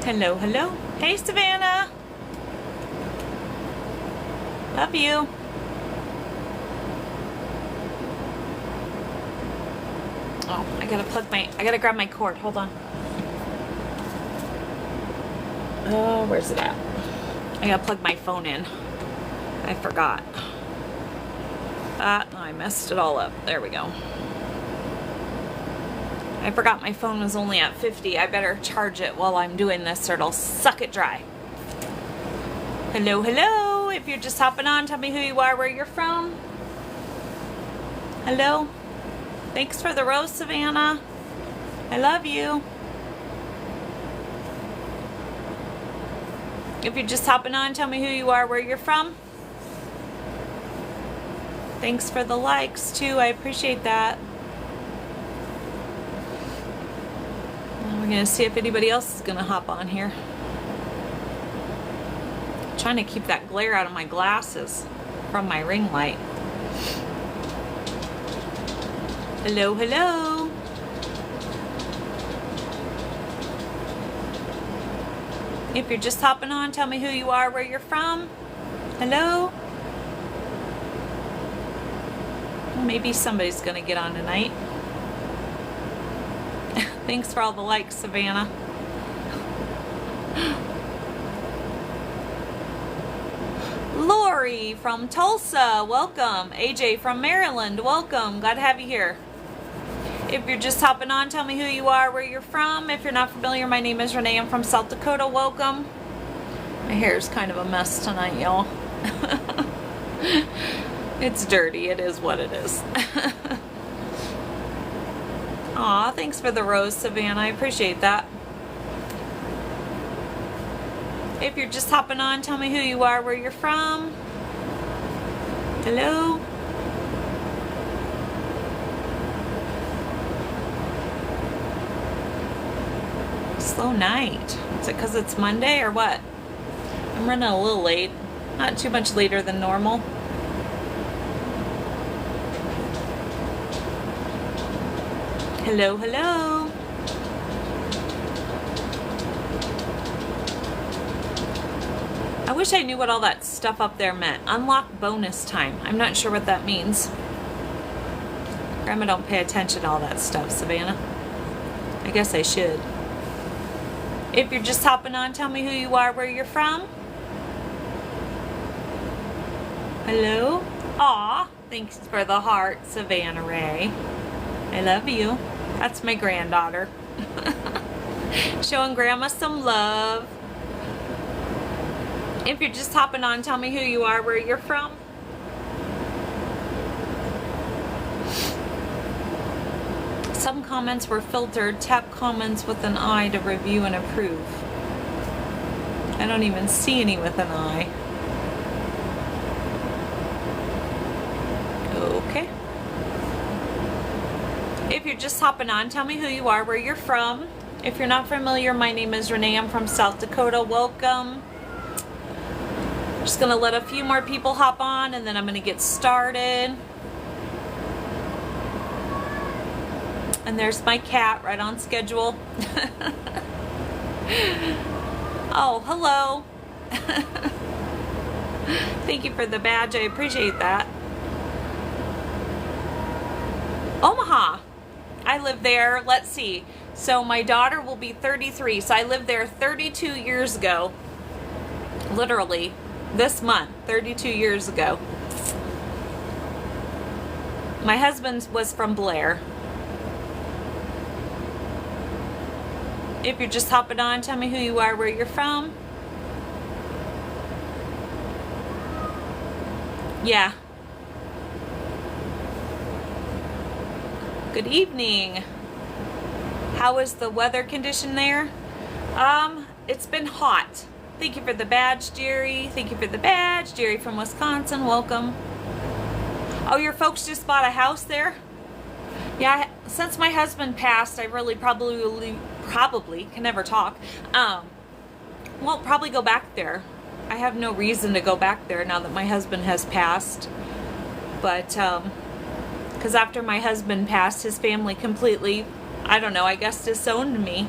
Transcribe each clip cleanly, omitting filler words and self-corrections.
Hello, hello. Hey, Savannah. Love you. Oh, I gotta grab my cord. Hold on. Oh, where's it at? I gotta plug my phone in. I forgot. I messed it all up. There we go. I forgot my phone was only at 50. I better charge it while I'm doing this or it'll suck it dry. Hello, hello. If you're just hopping on, tell me who you are, where you're from. Hello. Thanks for the rose, Savannah. I love you. If you're just hopping on, tell me who you are, where you're from. Thanks for the likes, too. I appreciate that. We're going to see if anybody else is going to hop on here. I'm trying to keep that glare out of my glasses from my ring light. Hello, hello. If you're just hopping on, tell me who you are, where you're from. Hello. Maybe somebody's going to get on tonight. Thanks for all the likes, Savannah. Lori from Tulsa, welcome. AJ from Maryland, welcome. Glad to have you here. If you're just hopping on, tell me who you are, where you're from. If you're not familiar, my name is Renee. I'm from South Dakota, welcome. My hair is kind of a mess tonight, y'all. It's dirty. It is what it is. Aw, thanks for the rose, Savannah. I appreciate that. If you're just hopping on, tell me who you are, where you're from. Hello. Slow night. Is it because it's Monday or what? I'm running a little late. Not too much later than normal. Hello, hello. I wish I knew what all that stuff up there meant. Unlock bonus time. I'm not sure what that means. Grandma don't pay attention to all that stuff, Savannah. I guess I should. If you're just hopping on, tell me who you are, where you're from. Hello? Aw, thanks for the heart, Savannah Ray. I love you. That's my granddaughter. Showing Grandma some love. If you're just hopping on, tell me who you are, where you're from. Some comments were filtered. Tap comments with an eye to review and approve. I don't even see any with an eye. Okay. If you're just hopping on, tell me who you are, where you're from. If you're not familiar, my name is Renee. I'm from South Dakota. Welcome. Just gonna let a few more people hop on and then I'm gonna get started. And there's my cat right on schedule. Oh, hello. Thank you for the badge. I appreciate that. Omaha. I live there. Let's see. So my daughter will be 33. So I lived there 32 years ago. Literally. This month. 32 years ago. My husband was from Blair. If you're just hopping on, tell me who you are, where you're from. Yeah. Good evening. How is the weather condition there? It's been hot. Thank you for the badge, Jerry. Thank you for the badge. Jerry from Wisconsin, welcome. Oh, your folks just bought a house there? Yeah, since my husband passed, I really probably can never talk. Won't probably go back there. I have no reason to go back there now that my husband has passed. But, because after my husband passed, his family completely I don't know, I guess disowned me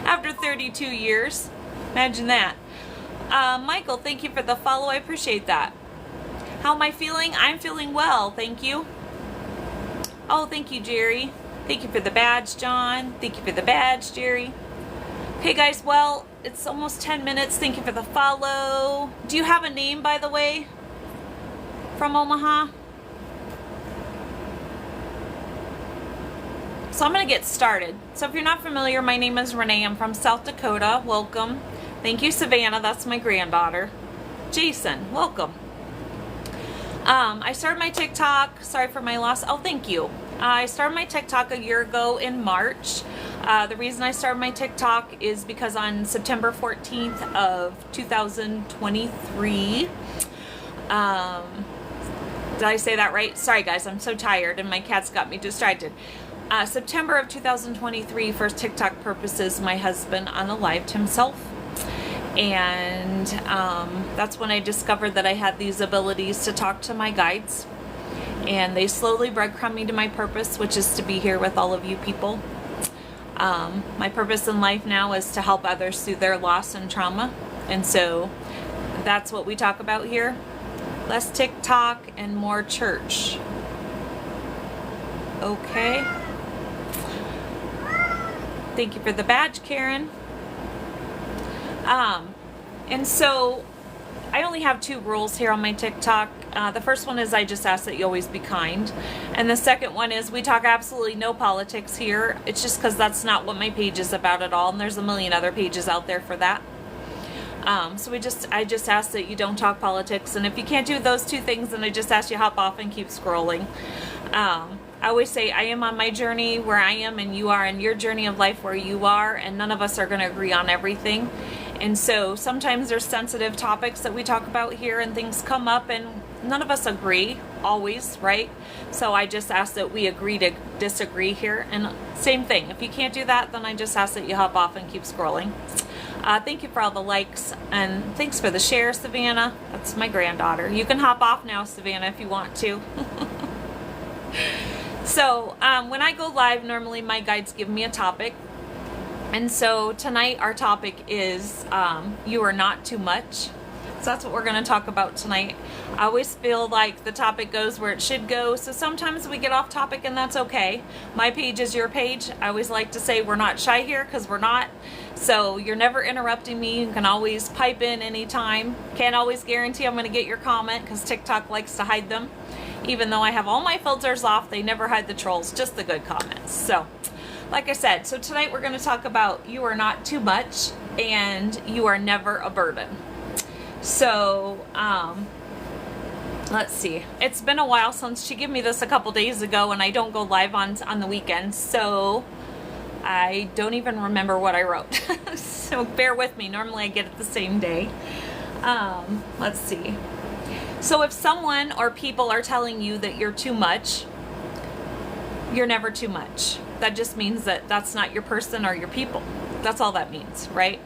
after 32 years. Imagine that. Michael, thank you for the follow. I appreciate that. How am I feeling? I'm feeling well, thank you. Oh, thank you, Jerry. Thank you for the badge, John. Thank you for the badge, Jerry. Hey guys, well, it's almost 10 minutes. Thank you for the follow. Do you have a name, by the way, from Omaha? So I'm going to get started. So if you're not familiar, my name is Renee. I'm from South Dakota. Welcome. Thank you, Savannah. That's my granddaughter. Jason, welcome. I started my TikTok. Sorry for my loss. Oh, thank you. I started my TikTok a year ago in March. The reason I started my TikTok is because on September 14th of 2023, did I say that right? Sorry guys, I'm so tired and my cats got me distracted. September of 2023, for TikTok purposes, my husband unalived himself. And that's when I discovered that I had these abilities to talk to my guides. And they slowly breadcrumb me to my purpose, which is to be here with all of you people. My purpose in life now is to help others through their loss and trauma. And so that's what we talk about here. Less TikTok and more church. Okay. Thank you for the badge, Karen. And so I only have 2 rules here on my TikTok. The first one is I just ask that you always be kind. And the second one is we talk absolutely no politics here. It's just because that's not what my page is about at all. And there's a million other pages out there for that. So I just ask that you don't talk politics. And if you can't do those 2 things, then I just ask you hop off and keep scrolling. I always say I am on my journey where I am and you are in your journey of life where you are, and none of us are going to agree on everything. And so sometimes there's sensitive topics that we talk about here and things come up and none of us agree always, right? So I just ask that we agree to disagree here. And same thing, if you can't do that, then I just ask that you hop off and keep scrolling. Thank you for all the likes and thanks for the share, Savannah. That's my granddaughter. You can hop off now, Savannah, if you want to. So when I go live, normally my guides give me a topic. And so tonight our topic is you are not too much. So that's what we're going to talk about tonight. I always feel like the topic goes where it should go. So sometimes we get off topic and that's okay. My page is your page. I always like to say we're not shy here because we're not. So you're never interrupting me. You can always pipe in anytime. Can't always guarantee I'm going to get your comment because TikTok likes to hide them. Even though I have all my filters off, they never hide the trolls, just the good comments. So like I said, so tonight we're going to talk about you are not too much and you are never a burden. So, let's see. It's been a while since she gave me this a couple days ago and I don't go live on the weekends. So I don't even remember what I wrote. So bear with me. Normally I get it the same day. Let's see. So if someone or people are telling you that you're too much, you're never too much. That just means that that's not your person or your people. That's all that means, right?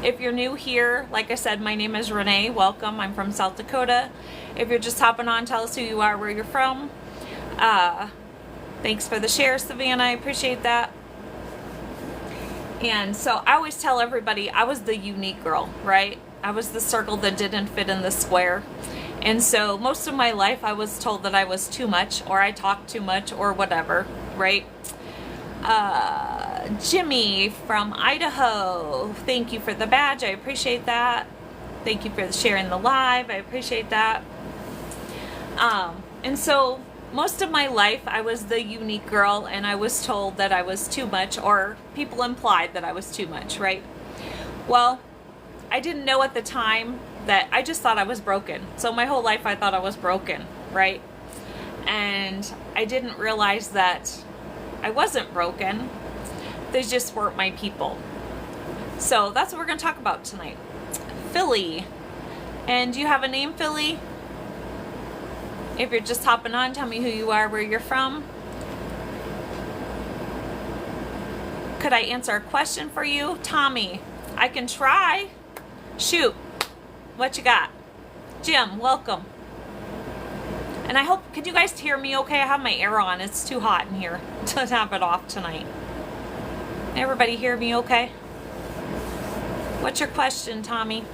If you're new here, like I said, my name is Renee. Welcome. I'm from South Dakota. If you're just hopping on, tell us who you are, where you're from. Thanks for the share, Savannah. I appreciate that. And so I always tell everybody I was the unique girl, right? I was the circle that didn't fit in the square. And so most of my life I was told that I was too much or I talked too much or whatever, right? Jimmy from Idaho, thank you for the badge. I appreciate that. Thank you for sharing the live. I appreciate that. And so most of my life I was the unique girl and I was told that I was too much, or people implied that I was too much, right? Well, I didn't know at the time that I just thought I was broken. So my whole life I thought I was broken, right? And I didn't realize that I wasn't broken. They just weren't my people. So that's what we're going to talk about tonight. Philly. And do you have a name, Philly? If you're just hopping on, tell me who you are, where you're from. Could I answer a question for you? Tommy, I can try. Shoot. What you got? Jim, welcome. And I hope, can you guys hear me okay? I have my air on. It's too hot in here to have it off tonight. Everybody hear me okay? What's your question, Tommy?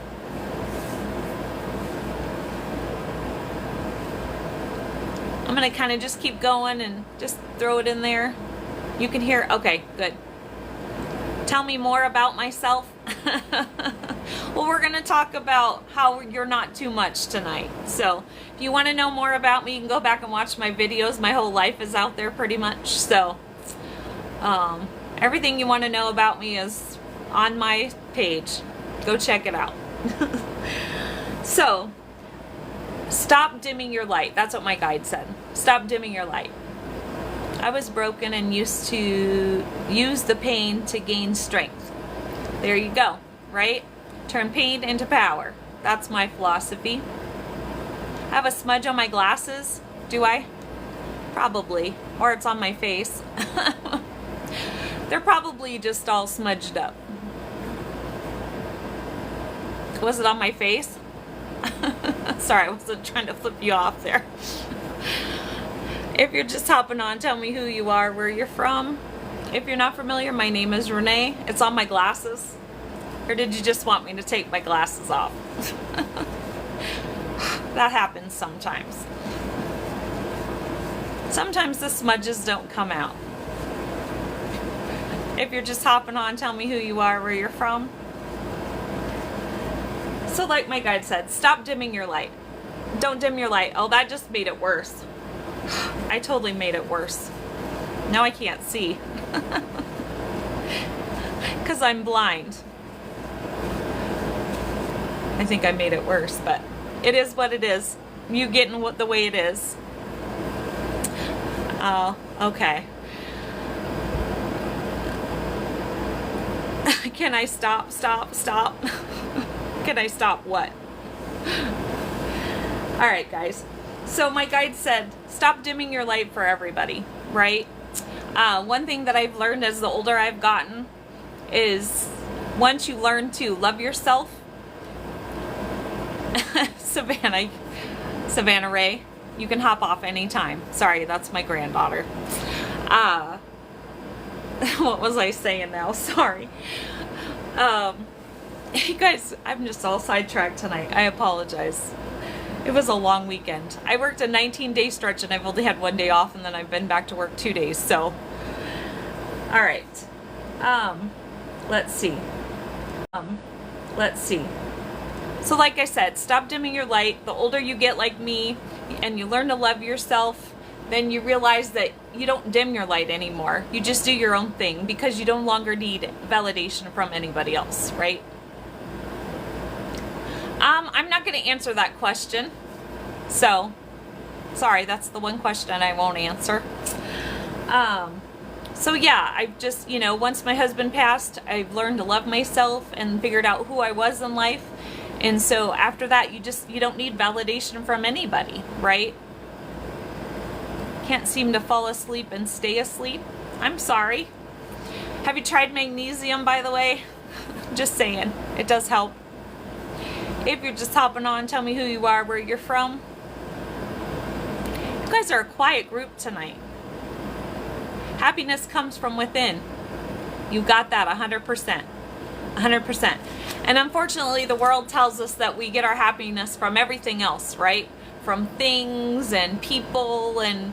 I'm going to kind of just keep going and just throw it in there. You can hear, okay, good. Tell me more about myself. Well, we're going to talk about how you're not too much tonight. So if you want to know more about me, you can go back and watch my videos. My whole life is out there pretty much. So everything you want to know about me is on my page. Go check it out. So stop dimming your light. That's what my guide said. Stop dimming your light. I was broken and used to use the pain to gain strength. There you go, right? Turn pain into power. That's my philosophy. I have a smudge on my glasses. Do I? Probably. Or it's on my face. They're probably just all smudged up. Was it on my face? Sorry, I wasn't trying to flip you off there. If you're just hopping on, tell me who you are, where you're from. If you're not familiar, my name is Renee. It's on my glasses. Or did you just want me to take my glasses off? That happens sometimes. Sometimes the smudges don't come out. If you're just hopping on, tell me who you are, where you're from. So like my guide said, stop dimming your light. Don't dim your light. Oh, that just made it worse. I totally made it worse. Now I can't see. Because I'm blind. I think I made it worse, but it is what it is. You getting what the way it is. Oh, okay. Can I stop? Can I stop what? All right, guys. So my guide said, stop dimming your light for everybody, right? One thing that I've learned as the older I've gotten is once you learn to love yourself, Savannah Ray, you can hop off anytime. Sorry, that's my granddaughter. What was I saying now? Sorry. You guys, I'm just all sidetracked tonight. I apologize. It was a long weekend. I worked a 19-day stretch and I've only had 1 day off, and then I've been back to work 2 days. So, all right. Let's see. So like I said, stop dimming your light. The older you get like me and you learn to love yourself, then you realize that you don't dim your light anymore. You just do your own thing because you no longer need validation from anybody else, right? I'm not going to answer that question. So, sorry, that's the one question I won't answer. So yeah, I've just, once my husband passed, I've learned to love myself and figured out who I was in life. And so after that, you don't need validation from anybody, right? Can't seem to fall asleep and stay asleep. I'm sorry. Have you tried magnesium, by the way? Just saying, it does help. If you're just hopping on, tell me who you are, where you're from. You guys are a quiet group tonight. Happiness comes from within. You got that 100%. 100%. And unfortunately, the world tells us that we get our happiness from everything else, right? From things and people, and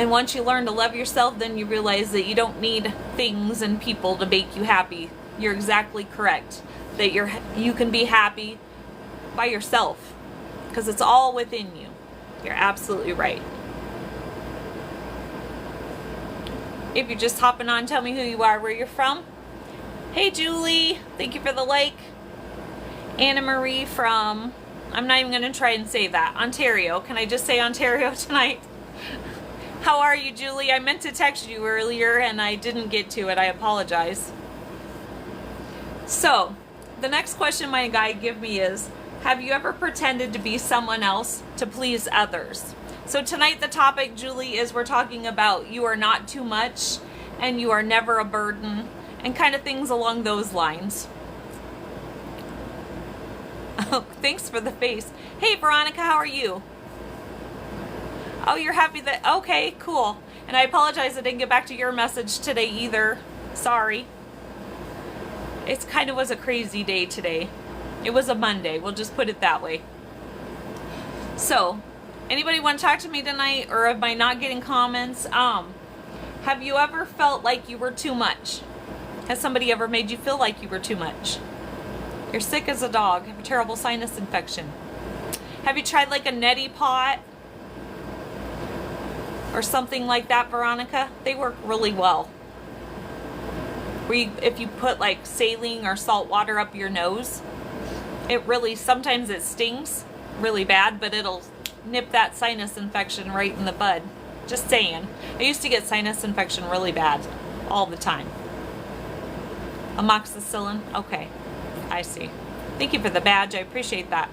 once you learn to love yourself, then you realize that you don't need things and people to make you happy. You're exactly correct. That you can be happy by yourself because it's all within you. You're absolutely right. If you're just hopping on, tell me who you are, where you're from. Hey Julie, thank you for the like. Anna Marie from, I'm not even going to try and say that, Ontario. Can I just say Ontario tonight? How are you, Julie? I meant to text you earlier and I didn't get to it. I apologize. So, the next question my guide gave me is, have you ever pretended to be someone else to please others? So tonight the topic, Julie, is we're talking about you are not too much and you are never a burden and kind of things along those lines. Oh, thanks for the face. Hey Veronica, how are you? Oh, you're happy that, okay, cool. And I apologize I didn't get back to your message today either. Sorry. It kind of was a crazy day today. It was a Monday, we'll just put it that way. So, anybody want to talk to me tonight, or am I not getting comments? Have you ever felt like you were too much? Has somebody ever made you feel like you were too much? You're sick as a dog, have a terrible sinus infection. Have you tried like a neti pot? Or something like that, Veronica? They work really well. If you put like saline or salt water up your nose, it really, sometimes it stings really bad, but it'll nip that sinus infection right in the bud. Just saying. I used to get sinus infection really bad all the time. Amoxicillin? Okay, I see. Thank you for the badge, I appreciate that.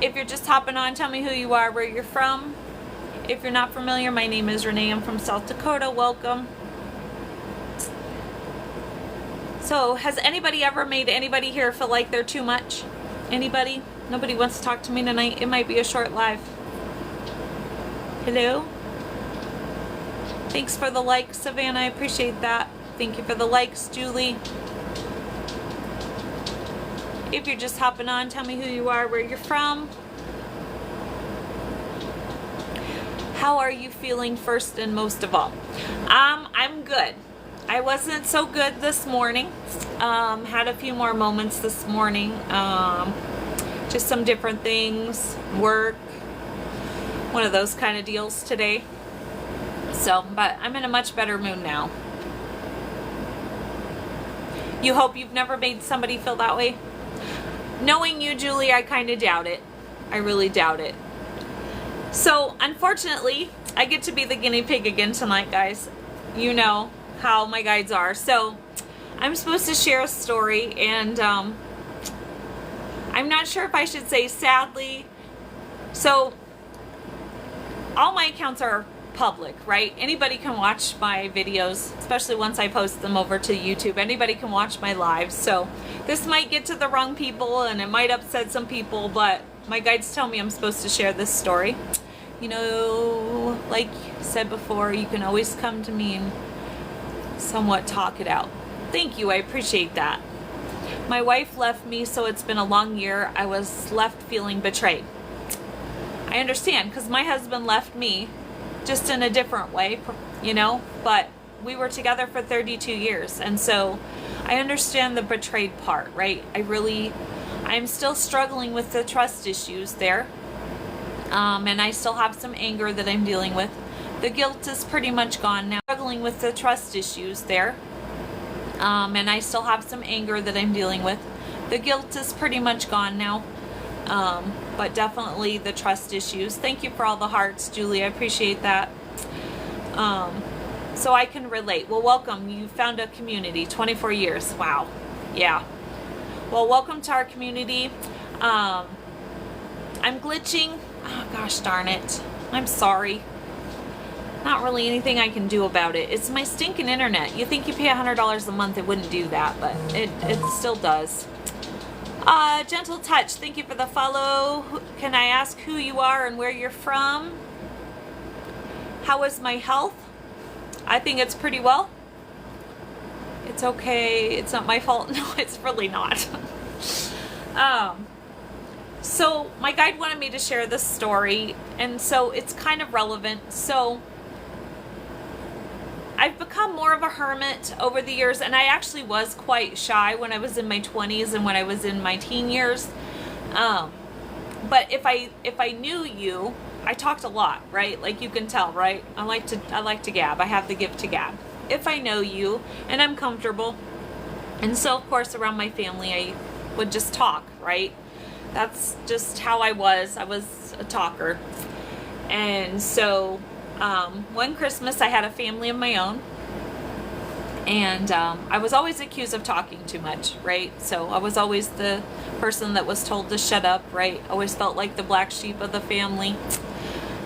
If you're just hopping on, tell me who you are, where you're from. If you're not familiar, my name is Renee. I'm from South Dakota. Welcome. So, has anybody ever made anybody here feel like they're too much? Anybody? Nobody wants to talk to me tonight. It might be a short live. Hello? Thanks for the likes, Savannah. I appreciate that. Thank you for the likes, Julie. If you're just hopping on, tell me who you are, where you're from. How are you feeling first and most of all? I'm good. I wasn't so good this morning. Had a few more moments this morning. Just some different things, work, one of those kind of deals today. So, but I'm in a much better mood now. You hope you've never made somebody feel that way? Knowing you, Julie, I kind of doubt it. I really doubt it. So, unfortunately, I get to be the guinea pig again tonight, guys. You know how my guides are. So, I'm supposed to share a story, and I'm not sure if I should say sadly. So, all my accounts are public, right? Anybody can watch my videos, especially once I post them over to YouTube. Anybody can watch my lives. So, this might get to the wrong people, and it might upset some people, but my guides tell me I'm supposed to share this story. You know, like I said before, you can always come to me and somewhat talk it out. Thank you, I appreciate that. My wife left me, so it's been a long year. I was left feeling betrayed. I understand, because my husband left me just in a different way, you know, but we were together for 32 years, and so I understand the betrayed part, right? I'm still struggling with the trust issues there. And I still have some anger that I'm dealing with. The guilt is pretty much gone now. Struggling with the trust issues there. And I still have some anger that I'm dealing with. The guilt is pretty much gone now. But definitely the trust issues. Thank you for all the hearts, Julie. I appreciate that. So I can relate. Well, welcome. You found a community. 24 years. Wow. Yeah. Well, welcome to our community. I'm glitching. Oh, gosh darn it. I'm sorry. Not really anything I can do about it. It's my stinking internet. You think you pay $100 a month, it wouldn't do that, but it still does. Gentle Touch, thank you for the follow. Can I ask who you are and where you're from? How is my health? I think it's pretty well. It's okay. It's not my fault. No, it's really not. So my guide wanted me to share this story, and so it's kind of relevant. So I've become more of a hermit over the years, and I actually was quite shy when I was in my 20s and when I was in my teen years. But if I knew you, I talked a lot, right? Like you can tell, right? I like to gab. I have the gift to gab. If I know you and I'm comfortable, and so of course around my family I would just talk, right? That's just how I was. I was a talker. And so one Christmas I had a family of my own, and I was always accused of talking too much, right? So I was always the person that was told to shut up, right? Always felt like the black sheep of the family.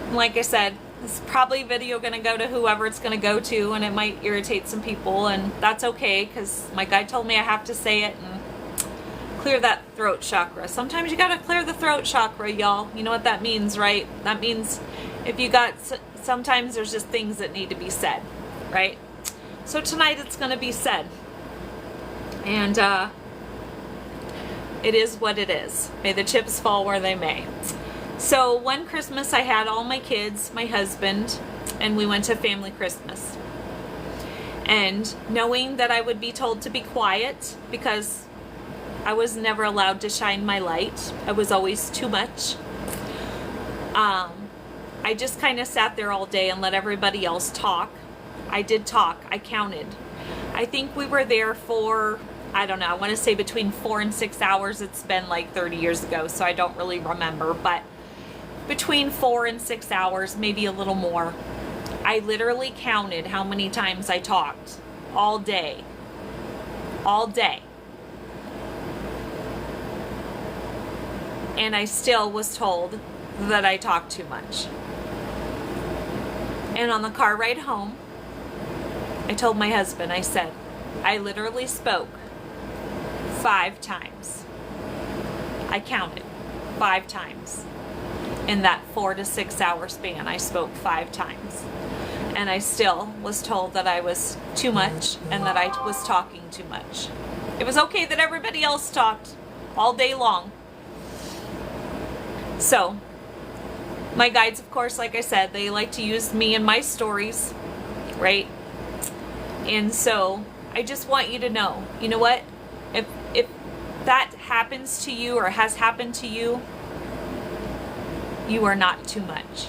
And like I said, this is probably video gonna go to whoever it's gonna go to, and it might irritate some people, and that's okay, because my guide told me I have to say it and clear that throat chakra. Sometimes you gotta clear the throat chakra, y'all. You know what that means, right? That means If you got, sometimes there's just things that need to be said, right? So tonight it's going to be said. And it is what it is. May the chips fall where they may. So one Christmas I had all my kids, my husband, and we went to family Christmas. And knowing that I would be told to be quiet because I was never allowed to shine my light. I was always too much. I just kind of sat there all day and let everybody else talk. I did talk. I counted. I think we were there for, I don't know, I want to say between 4 and 6 hours. It's been like 30 years ago, so I don't really remember. But between 4 and 6 hours, maybe a little more. I literally counted how many times I talked all day. All day. And I still was told that I talked too much. And on the car ride home, I told my husband, I said, I literally spoke 5 times. I counted 5 times. In that 4 to 6 hour span, I spoke 5 times. And I still was told that I was too much and that I was talking too much. It was okay that everybody else talked all day long. So, my guides, of course, like I said, they like to use me and my stories, right? And so, I just want you to know, you know what? If that happens to you or has happened to you, you are not too much.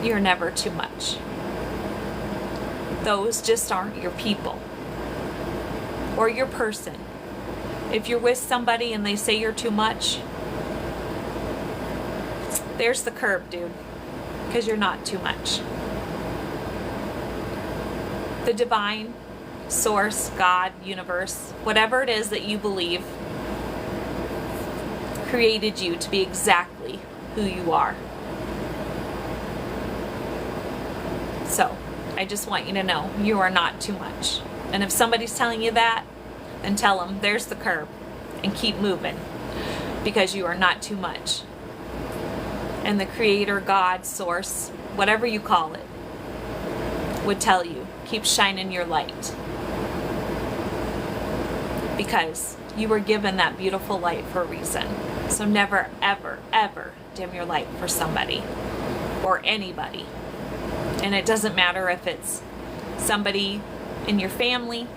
You're never too much. Those just aren't your people or your person. If you're with somebody and they say you're too much, there's the curb, dude, because you're not too much. The divine source, God, universe, whatever it is that you believe, created you to be exactly who you are. So, I just want you to know you are not too much. And if somebody's telling you that, then tell them there's the curb and keep moving, because you are not too much. And the creator, God, source, whatever you call it, would tell you, keep shining your light. Because you were given that beautiful light for a reason. So never, ever, ever dim your light for somebody or anybody. And it doesn't matter if it's somebody in your family,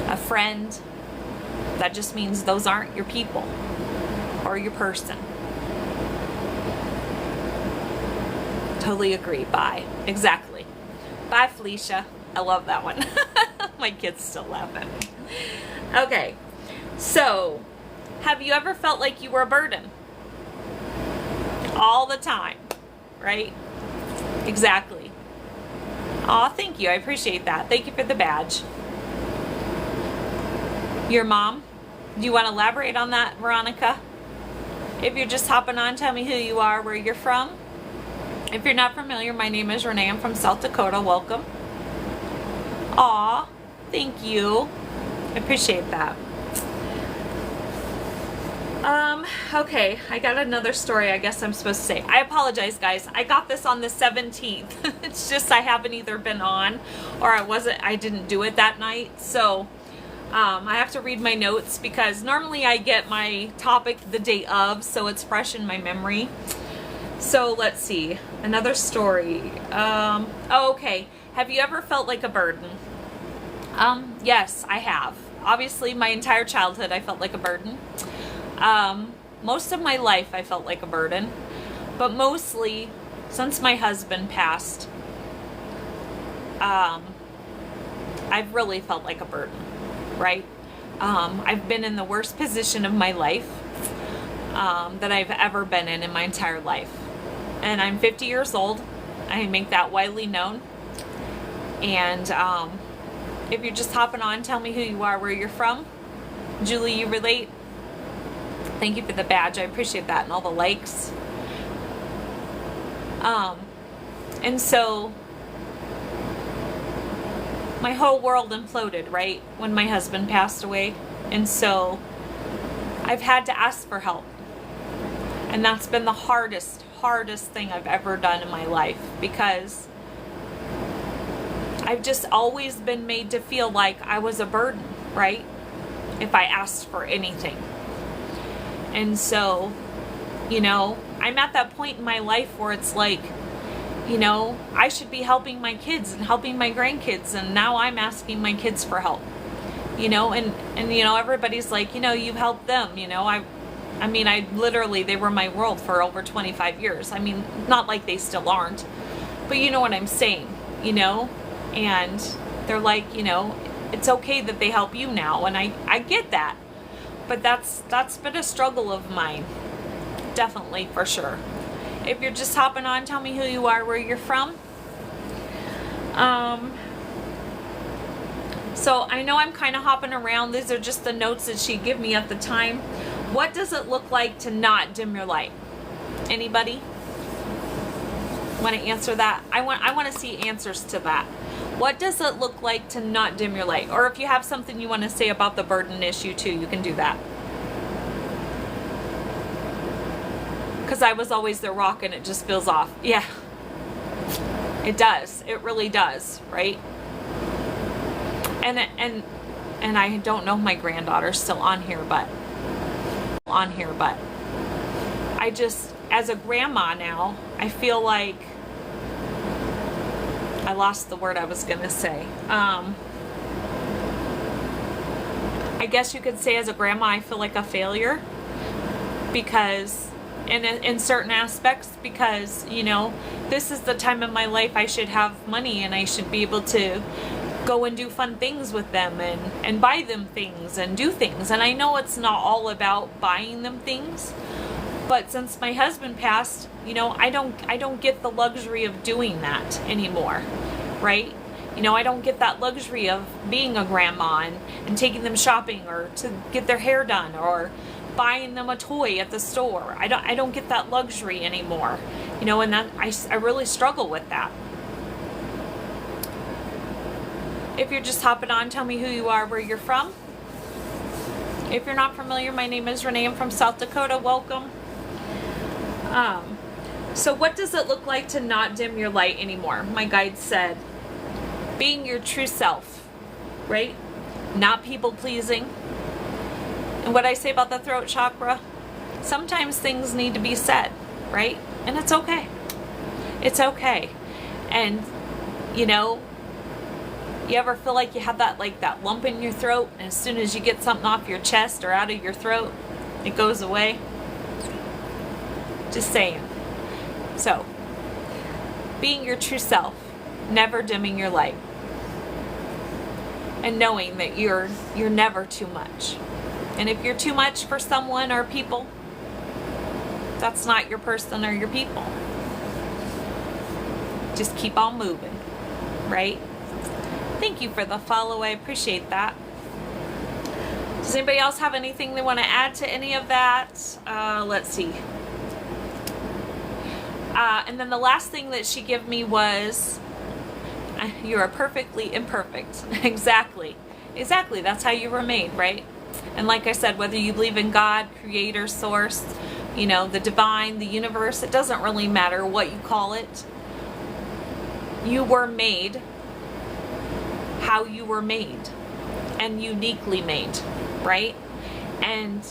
a friend. That just means those aren't your people or your person. Totally agree. Bye. Exactly. Bye, Felicia. I love that one. My kid's still laughing. Okay. So, have you ever felt like you were a burden? All the time, right? Exactly. Aw, thank you. I appreciate that. Thank you for the badge. Your mom? Do you want to elaborate on that, Veronica? If you're just hopping on, tell me who you are, where you're from. If you're not familiar, my name is Renee. I'm from South Dakota. Welcome. Aw, thank you. I appreciate that. Okay, I got another story I guess I'm supposed to say. I apologize, guys. I got this on the 17th. It's just I haven't either been on or I didn't do it that night. So, I have to read my notes because normally I get my topic the day of, so it's fresh in my memory. So, let's see. Another story. Okay. Have you ever felt like a burden? Yes, I have. Obviously, my entire childhood I felt like a burden. Most of my life I felt like a burden, but mostly since my husband passed, I've really felt like a burden, right? I've been in the worst position of my life that I've ever been in my entire life. And I'm 50 years old. I make that widely known. And if you're just hopping on, tell me who you are, where you're from. Julie, you relate? Thank you for the badge. I appreciate that and all the likes. And so my whole world imploded, right, when my husband passed away. And so I've had to ask for help. And that's been the hardest hardest thing I've ever done in my life, because I've just always been made to feel like I was a burden, right? If I asked for anything. And so, you know, I'm at that point in my life where it's like, you know, I should be helping my kids and helping my grandkids, and now I'm asking my kids for help. You know, and you know, everybody's like, you know, you've helped them, you know. I mean, I literally, they were my world for over 25 years. I mean, not like they still aren't, but you know what I'm saying, you know? And they're like, you know, it's okay that they help you now, and I get that. But that's been a struggle of mine. Definitely, for sure. If you're just hopping on, tell me who you are, where you're from. So I know I'm kind of hopping around. These are just the notes that she gave me at the time. What does it look like to not dim your light? Anybody want to answer that? I want to see answers to that. What does it look like to not dim your light? Or if you have something you want to say about the burden issue too, you can do that. Because I was always the rock and it just feels off. Yeah. It does. It really does, right? And I don't know if my granddaughter's still on here, but I just, as a grandma now, I feel like I lost the word I was gonna say. I guess you could say as a grandma, I feel like a failure, because in certain aspects, because, you know, this is the time in my life I should have money and I should be able to go and do fun things with them and buy them things and do things. And I know it's not all about buying them things, but since my husband passed, you know, I don't get the luxury of doing that anymore, right? You know, I don't get that luxury of being a grandma and taking them shopping or to get their hair done or buying them a toy at the store. I don't get that luxury anymore, you know, and that I really struggle with that. If you're just hopping on, tell me who you are, where you're from. If you're not familiar, my name is Renee. I'm from South Dakota. Welcome. So what does it look like to not dim your light anymore? My guide said, being your true self, right? Not people pleasing. And what I say about the throat chakra, sometimes things need to be said, right? And it's okay. It's okay. And, you know, you ever feel like you have that lump in your throat, and as soon as you get something off your chest or out of your throat, it goes away? Just saying. So, being your true self, never dimming your light, and knowing that you're never too much. And if you're too much for someone or people, that's not your person or your people. Just keep on moving, right? Thank you for the follow. I appreciate that. Does anybody else have anything they want to add to any of that? Let's see. And then the last thing that she gave me was, you are perfectly imperfect. Exactly. That's how you were made, right? And like I said, whether you believe in God, creator, source, you know, the divine, the universe, it doesn't really matter what you call it. You were made how you were made, and uniquely made, right? And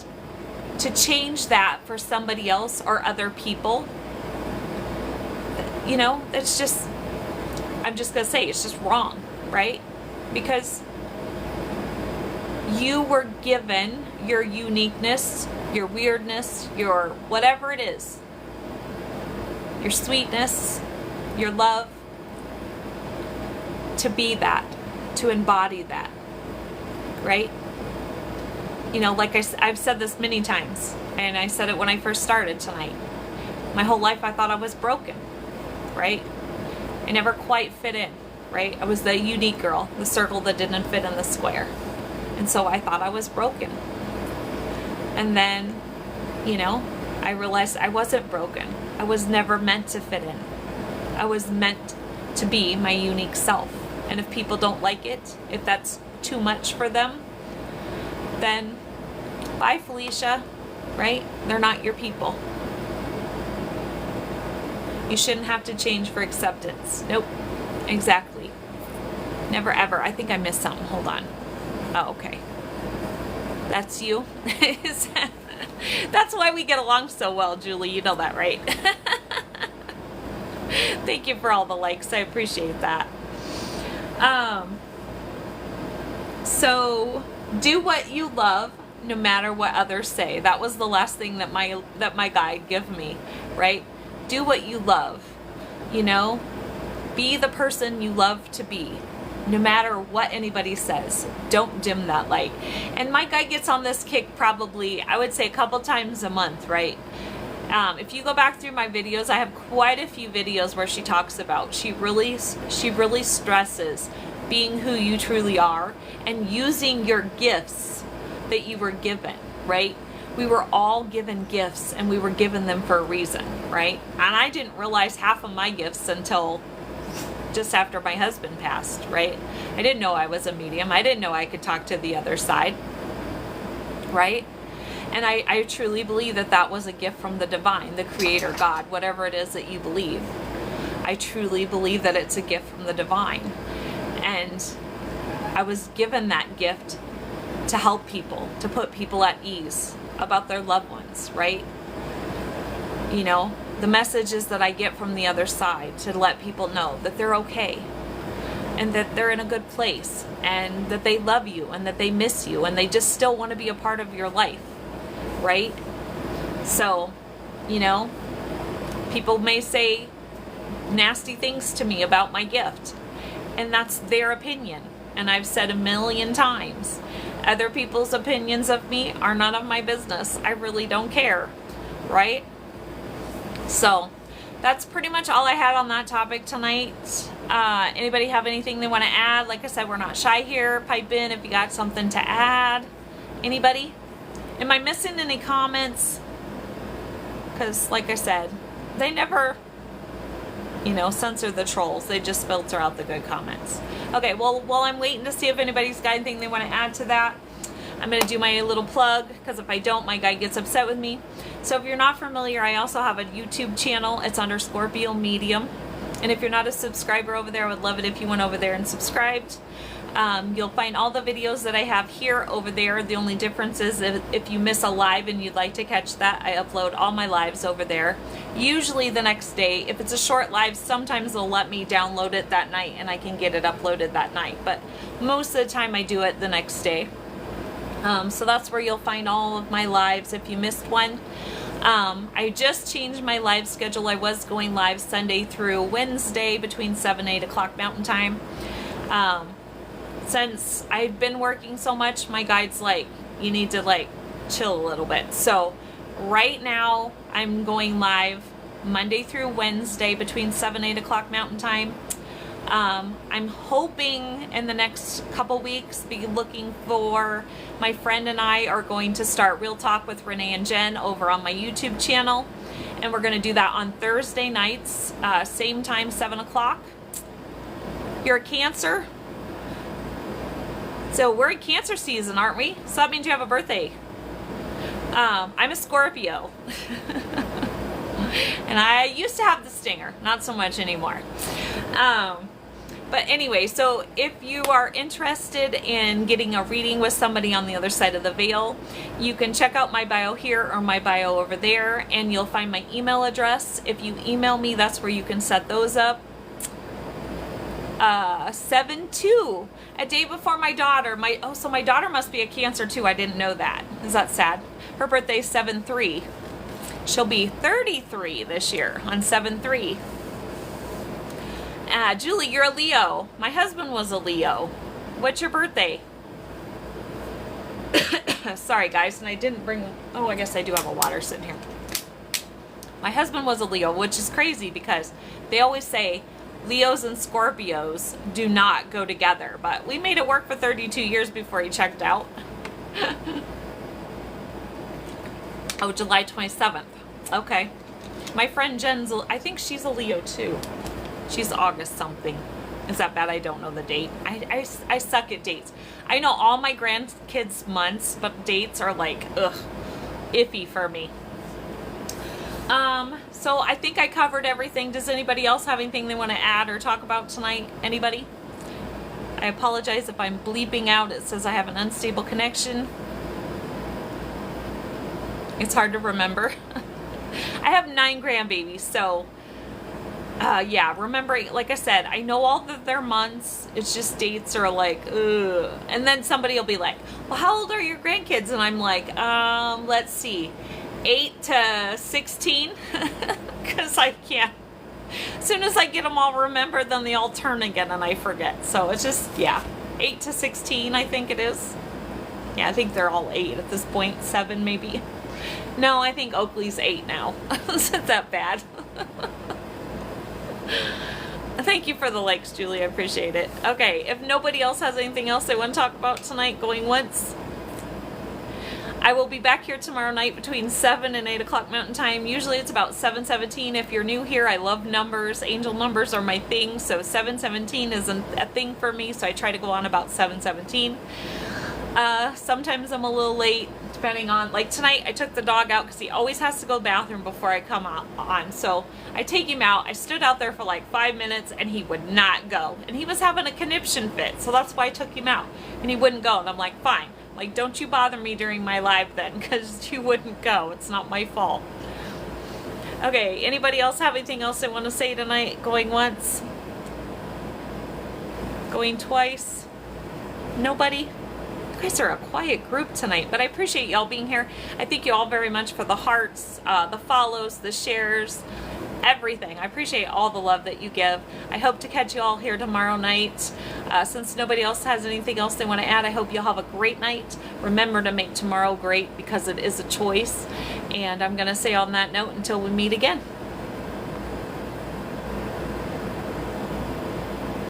to change that for somebody else or other people, you know, it's just, I'm just gonna say, it's just wrong, right? Because you were given your uniqueness, your weirdness, your whatever it is, your sweetness, your love, to be that, to embody that, right? You know, like I've said this many times, and I said it when I first started tonight. My whole life I thought I was broken, right? I never quite fit in, right? I was the unique girl, the circle that didn't fit in the square. And so I thought I was broken. And then, you know, I realized I wasn't broken. I was never meant to fit in. I was meant to be my unique self. And if people don't like it, if that's too much for them, then bye, Felicia, right? They're not your people. You shouldn't have to change for acceptance. Nope. Exactly. Never ever. I think I missed something. Hold on. Oh, okay. That's you? That's why we get along so well, Julie. You know that, right? Thank you for all the likes. I appreciate that. So do what you love no matter what others say. That was the last thing that my guide gave me, right? Do what you love. You know, be the person you love to be, no matter what anybody says. Don't dim that light. And my guide gets on this kick probably, I would say, a couple times a month, right? If you go back through my videos, I have quite a few videos where she talks about, she really stresses being who you truly are and using your gifts that you were given, right? We were all given gifts and we were given them for a reason, right? And I didn't realize half of my gifts until just after my husband passed, right? I didn't know I was a medium. I didn't know I could talk to the other side, right? And I truly believe that that was a gift from the divine, the creator, God, whatever it is that you believe. I truly believe that it's a gift from the divine. And I was given that gift to help people, to put people at ease about their loved ones, right? You know, the messages that I get from the other side to let people know that they're okay and that they're in a good place and that they love you and that they miss you and they just still want to be a part of your life, right? So, you know, people may say nasty things to me about my gift, and that's their opinion. And I've said a million times, other people's opinions of me are none of my business. I really don't care, right? So that's pretty much all I had on that topic tonight. Anybody have anything they want to add? Like I said, we're not shy here. Pipe in if you got something to add. Anybody? Am I missing any comments? Because like I said, they never, you know, censor the trolls. They just filter out the good comments. Okay, well, while I'm waiting to see if anybody's got anything they want to add to that, I'm going to do my little plug, because if I don't, my guy gets upset with me. So if you're not familiar, I also have a YouTube channel. It's under Scorpio Medium. And if you're not a subscriber over there, I would love it if you went over there and subscribed. You'll find all the videos that I have here over there. The only difference is if you miss a live and you'd like to catch that, I upload all my lives over there. Usually the next day. If it's a short live, sometimes they'll let me download it that night and I can get it uploaded that night. But most of the time I do it the next day. So that's where you'll find all of my lives if you missed one. I just changed my live schedule. I was going live Sunday through Wednesday between 7 and 8 o'clock Mountain Time. Since I've been working so much, my guide's like, you need to like chill a little bit. So right now I'm going live Monday through Wednesday between 7 and 8 o'clock Mountain Time. I'm hoping in the next couple weeks be looking for, my friend and I are going to start Real Talk with Renee and Jen over on my YouTube channel. And we're going to do that on Thursday nights, same time, 7 o'clock. You're a Cancer? So we're in Cancer season, aren't we? So that means you have a birthday. I'm a Scorpio. And I used to have the stinger, not so much anymore. But anyway, so if you are interested in getting a reading with somebody on the other side of the veil, you can check out my bio here or my bio over there, and you'll find my email address. If you email me, that's where you can set those up. 7/2, a day before my daughter. So my daughter must be a Cancer too. I didn't know that. Is that sad? Her birthday's 7/3. She'll be 33 this year on 7/3. Julie, you're a Leo. My husband was a Leo. What's your birthday? Sorry, guys, and I didn't bring... Oh, I guess I do have a water sitting here. My husband was a Leo, which is crazy because they always say Leos and Scorpios do not go together. But we made it work for 32 years before he checked out. Oh, July 27th. Okay. My friend Jen's, I think she's a Leo too. She's August something. Is that bad? I don't know the date. I suck at dates. I know all my grandkids' months, but dates are like, ugh, iffy for me. So I think I covered everything. Does anybody else have anything they want to add or talk about tonight? Anybody? I apologize if I'm bleeping out. It says I have an unstable connection. It's hard to remember. I have 9 grandbabies, so yeah, remembering, like I said, I know all of their months. It's just dates are like, ugh. And then somebody will be like, well, how old are your grandkids? And I'm like, let's see, 8 to 16, because I can't. As soon as I get them all remembered, then they all turn again and I forget. So it's just, yeah, 8 to 16, I think it is. Yeah, I think they're all 8 at this point, 7 maybe. No, I think Oakley's 8 now. Isn't that bad? Thank you for the likes, Julie. I appreciate it. Okay, if nobody else has anything else they want to talk about tonight, going once. I will be back here tomorrow night between 7 and 8 o'clock Mountain Time. Usually it's about 7:17. If you're new here, I love numbers. Angel numbers are my thing, so 7:17 isn't a thing for me, so I try to go on about 7:17. Sometimes I'm a little late, depending on, like tonight I took the dog out because he always has to go to the bathroom before I come on. So I take him out. I stood out there for like 5 minutes and he would not go. And he was having a conniption fit, so that's why I took him out. And he wouldn't go. And I'm like, fine. Like, don't you bother me during my live then, because you wouldn't go. It's not my fault. Okay, anybody else have anything else they want to say tonight? Going once? Going twice? Nobody? You guys are a quiet group tonight, but I appreciate y'all being here. I thank you all very much for the hearts, the follows, the shares, everything. I appreciate all the love that you give. I hope to catch you all here tomorrow night. Since nobody else has anything else they want to add, I hope you'll have a great night. Remember to make tomorrow great, because it is a choice. And I'm going to say on that note, until we meet again.